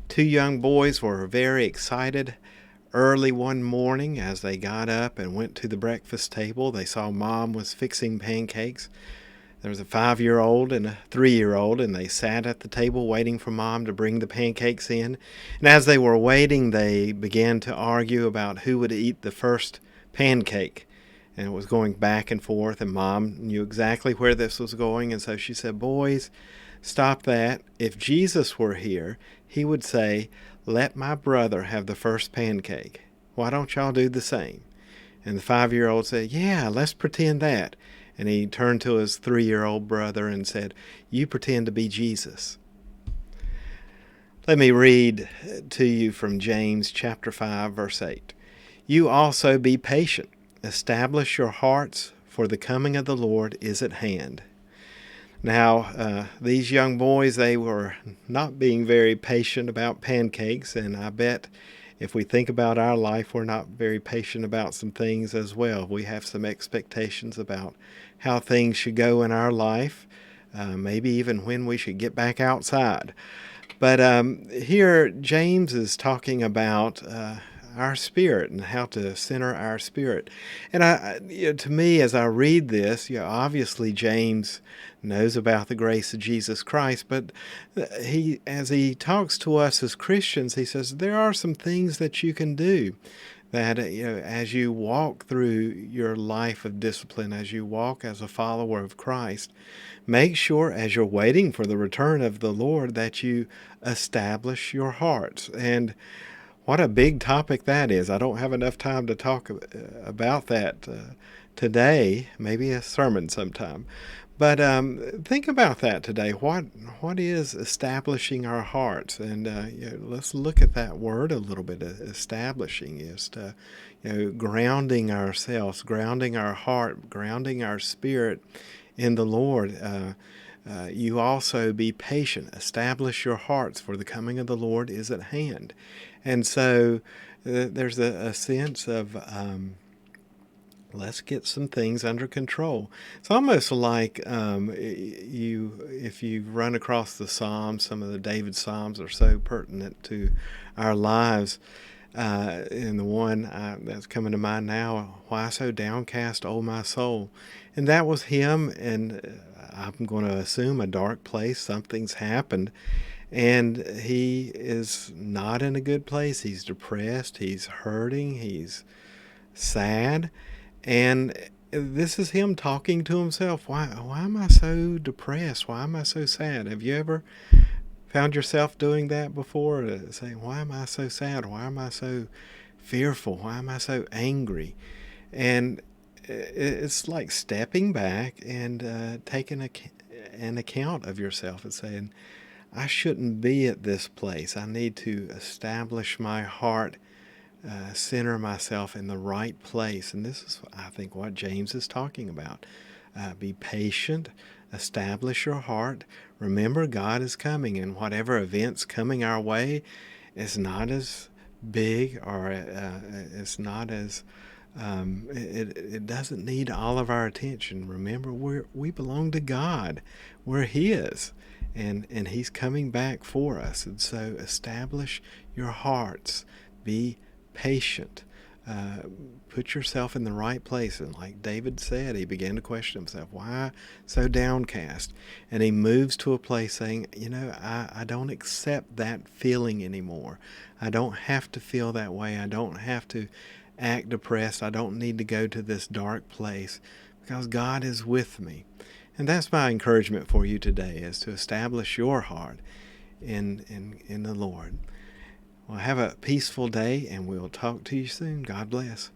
Two young boys were very excited. Early one morning, as they got up and went to the breakfast table, they saw Mom was fixing pancakes. There was a 5-year-old and a 3-year-old, and they sat at the table waiting for Mom to bring the pancakes in. And as they were waiting, they began to argue about who would eat the first pancake. And it was going back and forth, and Mom knew exactly where this was going, and so she said, "Boys, stop that. If Jesus were here, he would say, 'Let my brother have the first pancake.' Why don't y'all do the same?" And the 5-year-old said, "Yeah, let's pretend that." And he turned to his 3-year-old brother and said, "You pretend to be Jesus." Let me read to you from James chapter 5, verse 8. "You also be patient. Establish your hearts, for the coming of the Lord is at hand." Now, these young boys, they were not being very patient about pancakes, and I bet if we think about our life, we're not very patient about some things as well. We have some expectations about how things should go in our life, maybe even when we should get back outside. But here, James is talking about our spirit and how to center our spirit. And to me, as I read this, obviously James knows about the grace of Jesus Christ, but as he talks to us as Christians, he says there are some things that you can do that as you walk through your life of discipline, as you walk as a follower of Christ, make sure as you're waiting for the return of the Lord that you establish your hearts. And what a big topic that is. I don't have enough time to talk about that today, maybe a sermon sometime. But think about that today. What is establishing our hearts? And let's look at that word a little bit. Establishing is to, grounding ourselves, grounding our heart, grounding our spirit in the Lord. You also be patient. Establish your hearts, for the coming of the Lord is at hand. And so there's a sense of let's get some things under control. It's almost like if you run across the Psalms, some of the David Psalms are so pertinent to our lives. And the one that's coming to mind now, "Why so downcast, O my soul?" And that was him, and I'm going to assume a dark place. Something's happened, and he is not in a good place. He's depressed, he's hurting, he's sad. And this is him talking to himself. Why am I so depressed? Why am I so sad? Have you ever found yourself doing that before? Saying, why am I so sad? Why am I so fearful? Why am I so angry? And it's like stepping back and taking an account of yourself and saying, I shouldn't be at this place. I need to establish my heart, center myself in the right place. And this is, I think, what James is talking about. Be patient, establish your heart. Remember, God is coming, and whatever event's coming our way is not as big, or it's not as it doesn't need all of our attention. Remember, we belong to God. We're His, and He's coming back for us. And so establish your hearts. Be patient. Put yourself in the right place. And like David said, he began to question himself, why so downcast? And he moves to a place saying, I don't accept that feeling anymore. I don't have to feel that way. I don't have to act depressed. I don't need to go to this dark place, because God is with me. And that's my encouragement for you today, is to establish your heart in the Lord. Well, have a peaceful day, and we'll talk to you soon. God bless.